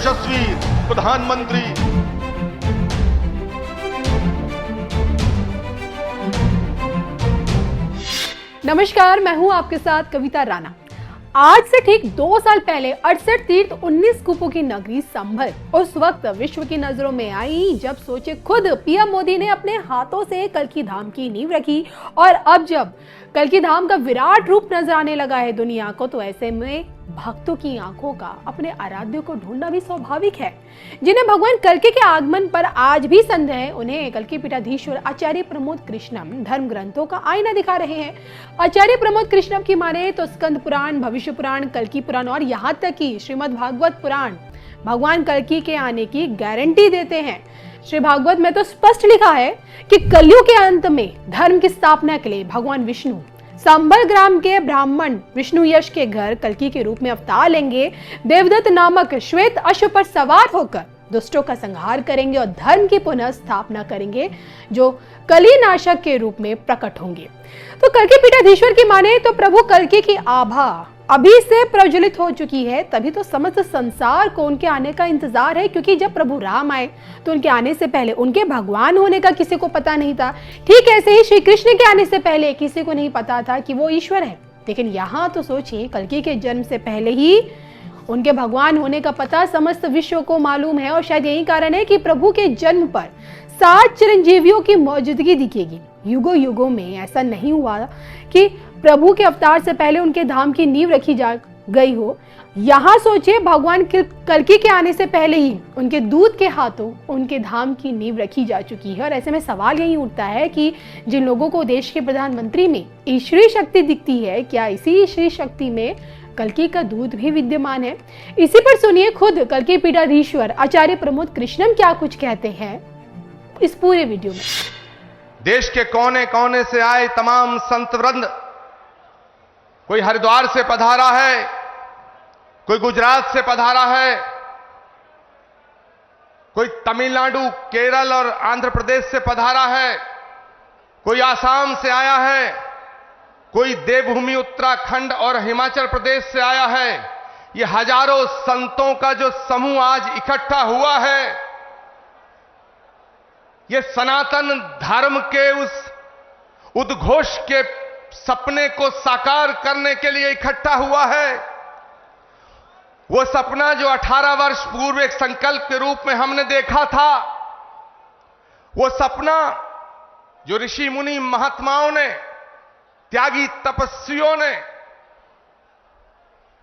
यशस्वी प्रधानमंत्री। नमस्कार, मैं हूं आपके साथ कविता राणा। आज से ठीक 2 साल पहले 68 तीर्थ 19 कूपों की नगरी संभल उस वक्त विश्व की नजरों में आई जब सोचे खुद पीएम मोदी ने अपने हाथों से कल्की धाम की नींव रखी। और अब जब कल्की धाम का विराट रूप नजर आने लगा है दुनिया को, तो ऐसे में भक्तों की आंखों का अपने आराध्य को ढूंढना भी स्वाभाविक है। जिन्हें भगवान कल्की के आगमन पर आज भी संदेह है, उन्हें कल्की पीठाधीश्वर आचार्य प्रमोद कृष्णम धर्म ग्रंथों का आईना दिखा रहे हैं। आचार्य प्रमोद कृष्णम की माने तो स्कंद पुराण, भविष्य पुराण, कल्की पुराण और यहाँ तक कि श्रीमद् भागवत पुराण भगवान कल्की के आने की गारंटी देते हैं। श्री भागवत में तो स्पष्ट लिखा है कि कलयुग के अंत में धर्म की स्थापना के लिए भगवान विष्णु संभल ग्राम के ब्राह्मण विष्णु यश के घर कल्की के रूप में अवतार लेंगे। देवदत्त नामक श्वेत अश्व पर सवार होकर दुष्टों का संहार करेंगे और धर्म की पुनः स्थापना करेंगे, जो कली नाशक के रूप में प्रकट होंगे। तो कल्की पीठाधीश्वर की माने तो प्रभु कल्की की आभा अभी से प्रज्वलित हो चुकी है, तभी तो समस्त संसार को उनके आने का इंतजार है। क्योंकि जब प्रभु राम आए तो उनके आने से पहले उनके भगवान होने का किसी को पता नहीं था। ठीक ऐसे ही श्री कृष्ण के आने से पहले किसी को नहीं पता था कि वो ईश्वर है। लेकिन यहाँ तो सोचिए, कल्की के जन्म से पहले ही उनके भगवान होने का पता समस्त विश्व को मालूम है। और शायद यही कारण है कि प्रभु के जन्म पर 7 चिरंजीवियों की मौजूदगी दिखेगी। युगों युगों में ऐसा नहीं हुआ कि प्रभु के अवतार से पहले उनके धाम की नींव रखी जा गई हो। यहाँ सोचिए, भगवान कल्की के आने से पहले ही उनके दूत के हाथों उनके धाम की नींव रखी जा चुकी है। और ऐसे में सवाल यही उठता है कि जिन लोगों को देश के प्रधानमंत्री में ईश्वरीय शक्ति दिखती है, क्या इसी ईश्वरीय शक्ति में कल्की का दूत भी विद्यमान है? इसी पर सुनिए खुद कल्की पीठाधीश्वर आचार्य प्रमोद कृष्णम क्या कुछ कहते हैं इस पूरे वीडियो में। देश के कोने कोने से आए तमाम संत वृंद, कोई हरिद्वार से पधारा है, कोई गुजरात से पधारा है, कोई तमिलनाडु, केरल और आंध्र प्रदेश से पधारा है, कोई आसाम से आया है, कोई देवभूमि उत्तराखंड और हिमाचल प्रदेश से आया है। ये हजारों संतों का जो समूह आज इकट्ठा हुआ है, ये सनातन धर्म के उस उद्घोष के सपने को साकार करने के लिए इकट्ठा हुआ है। वो सपना जो 18 वर्ष पूर्व एक संकल्प के रूप में हमने देखा था, वो सपना जो ऋषि मुनि महात्माओं ने, त्यागी तपस्वियों ने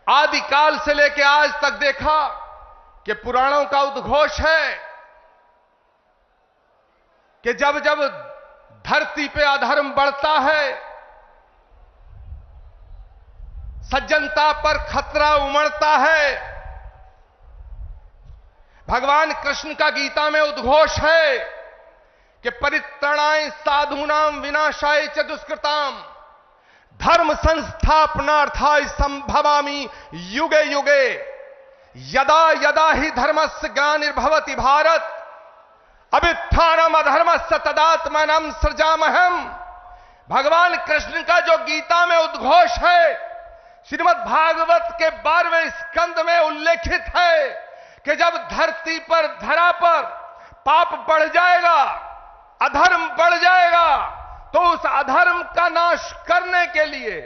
आदिकाल से लेकर आज तक देखा कि पुराणों का उद्घोष है कि जब जब धरती पे अधर्म बढ़ता है, सज्जनता पर खतरा उमड़ता है, भगवान कृष्ण का गीता में उद्घोष है कि परित्राणाय साधूनाम विनाशाय च दुष्कृताम धर्म संस्थापनार्थाय संभवामि युगे युगे यदा यदा ही धर्मस्य ग्लानिर्भवति भारत अभ्युत्थानम अधर्मस्य तदात्मानं सृजामहम्। भगवान कृष्ण का जो गीता में उद्घोष है, श्रीमद् भागवत के 12वें स्कंद में उल्लेखित है कि जब धरती पर, धरा पर पाप बढ़ जाएगा, अधर्म बढ़ जाएगा, तो उस अधर्म का नाश करने के लिए,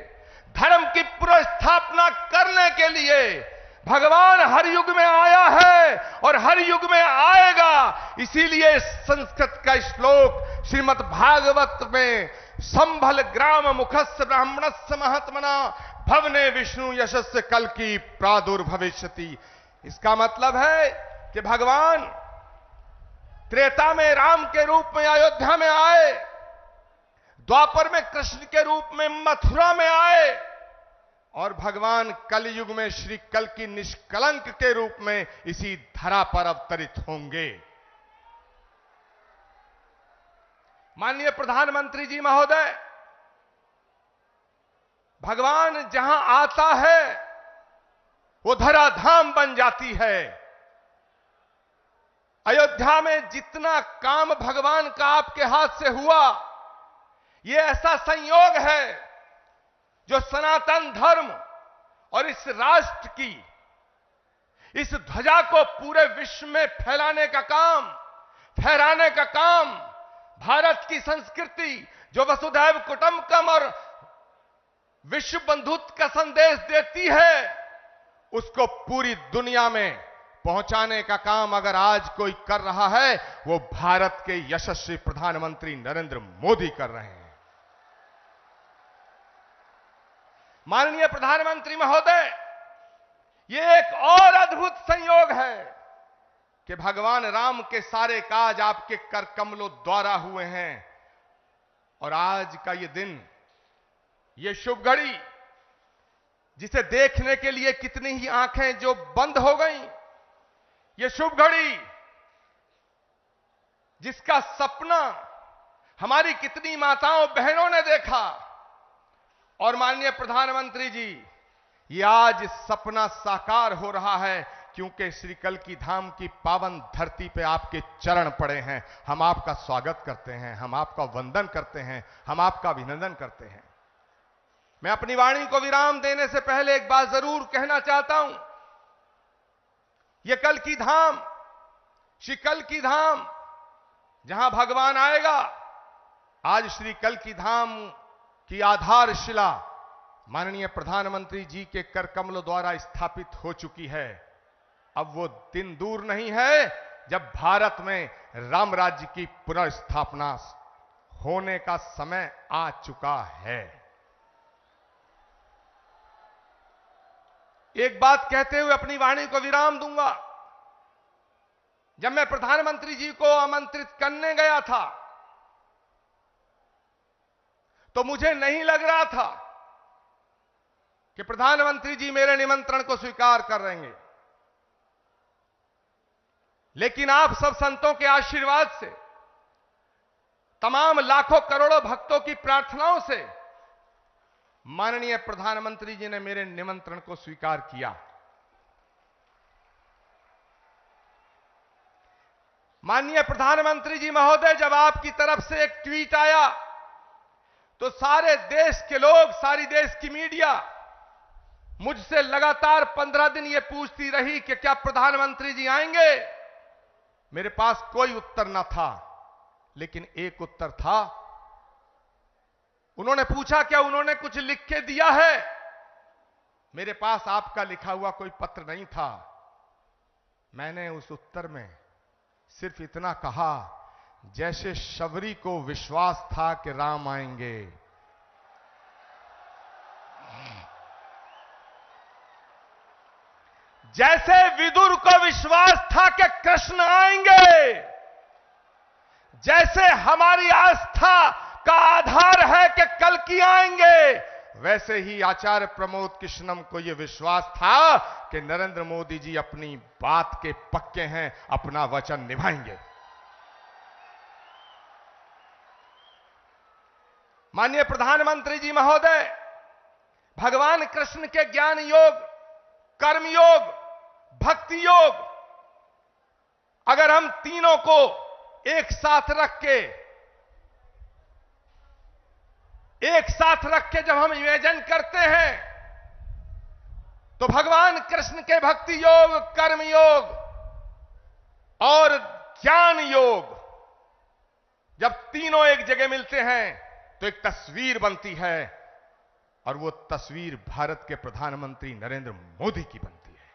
धर्म की पुनर्स्थापना करने के लिए भगवान हर युग में आया है और हर युग में आएगा। इसीलिए संस्कृत का श्लोक श्रीमद् भागवत में संभल ग्राम मुखस्य ब्राह्मणस्य महात्मना भवने विष्णु यशस्य कल्की प्रादुर्भविष्यति। इसका मतलब है कि भगवान त्रेता में राम के रूप में अयोध्या में आए, द्वापर में कृष्ण के रूप में मथुरा में आए, और भगवान कलयुग में श्री कल्की निष्कलंक के रूप में इसी धरा पर अवतरित होंगे। माननीय प्रधानमंत्री जी महोदय, भगवान जहां आता है वो धराधाम बन जाती है। अयोध्या में जितना काम भगवान का आपके हाथ से हुआ, ये ऐसा संयोग है जो सनातन धर्म और इस राष्ट्र की इस ध्वजा को पूरे विश्व में फहराने का काम भारत की संस्कृति जो वसुधैव कुटुंबकम और विश्व बंधुत्व का संदेश देती है, उसको पूरी दुनिया में पहुंचाने का काम अगर आज कोई कर रहा है, वो भारत के यशस्वी प्रधानमंत्री नरेंद्र मोदी कर रहे हैं। माननीय प्रधानमंत्री महोदय, ये एक और अद्भुत संयोग है कि भगवान राम के सारे काज आपके कर कमलों द्वारा हुए हैं और आज का ये दिन, ये शुभ घड़ी, जिसे देखने के लिए कितनी ही आंखें जो बंद हो गईं, ये शुभ घड़ी जिसका सपना हमारी कितनी माताओं बहनों ने देखा, और माननीय प्रधानमंत्री जी, ये आज सपना साकार हो रहा है क्योंकि श्री कल्की धाम की पावन धरती पे आपके चरण पड़े हैं। हम आपका स्वागत करते हैं, हम आपका वंदन करते हैं, हम आपका अभिनंदन करते हैं। मैं अपनी वाणी को विराम देने से पहले एक बात जरूर कहना चाहता हूं। यह कल्की धाम, श्री कल्की धाम जहां भगवान आएगा, आज श्री कल्की धाम की आधारशिला माननीय प्रधानमंत्री जी के कर कमलों द्वारा स्थापित हो चुकी है। अब वो दिन दूर नहीं है जब भारत में राम राज्य की पुनर्स्थापना होने का समय आ चुका है। एक बात कहते हुए अपनी वाणी को विराम दूंगा। जब मैं प्रधानमंत्री जी को आमंत्रित करने गया था तो मुझे नहीं लग रहा था कि प्रधानमंत्री जी मेरे निमंत्रण को स्वीकार कर लेंगे, लेकिन आप सब संतों के आशीर्वाद से, तमाम लाखों करोड़ों भक्तों की प्रार्थनाओं से माननीय प्रधानमंत्री जी ने मेरे निमंत्रण को स्वीकार किया। माननीय प्रधानमंत्री जी महोदय, जब आपकी तरफ से एक ट्वीट आया तो सारे देश के लोग, सारी देश की मीडिया मुझसे लगातार 15 दिन ये पूछती रही कि क्या प्रधानमंत्री जी आएंगे। मेरे पास कोई उत्तर न था, लेकिन एक उत्तर था। उन्होंने पूछा क्या उन्होंने कुछ लिख के दिया है। मेरे पास आपका लिखा हुआ कोई पत्र नहीं था। मैंने उस उत्तर में सिर्फ इतना कहा, जैसे शबरी को विश्वास था कि राम आएंगे, जैसे विदुर को विश्वास था कि कृष्ण आएंगे, जैसे हमारी आस्था का आधार है कि कल्की आएंगे, वैसे ही आचार्य प्रमोद कृष्णम को यह विश्वास था कि नरेंद्र मोदी जी अपनी बात के पक्के हैं, अपना वचन निभाएंगे। माननीय प्रधानमंत्री जी महोदय, भगवान कृष्ण के ज्ञान योग, कर्म योग, भक्ति योग, अगर हम तीनों को एक साथ रख के जब हम इमेजिन करते हैं, तो भगवान कृष्ण के भक्ति योग, कर्म योग और ज्ञान योग जब तीनों एक जगह मिलते हैं तो एक तस्वीर बनती है, और वो तस्वीर भारत के प्रधानमंत्री नरेंद्र मोदी की बनती है।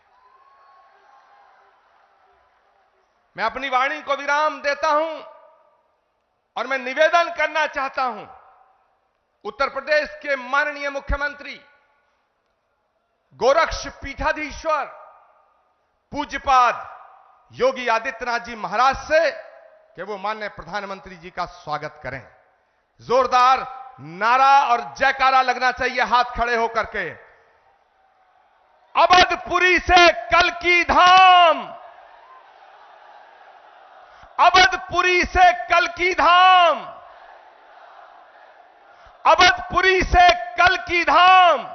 मैं अपनी वाणी को विराम देता हूं और मैं निवेदन करना चाहता हूं उत्तर प्रदेश के माननीय मुख्यमंत्री गोरक्ष पीठाधीश्वर पूज्यपाद योगी आदित्यनाथ जी महाराज से कि वो माननीय प्रधानमंत्री जी का स्वागत करें। जोरदार नारा और जयकारा लगना चाहिए हाथ खड़े होकर के। अवधपुरी से कल्की धाम, अवधपुरी से कल्की धाम, अवधपुरी से कल्की धाम।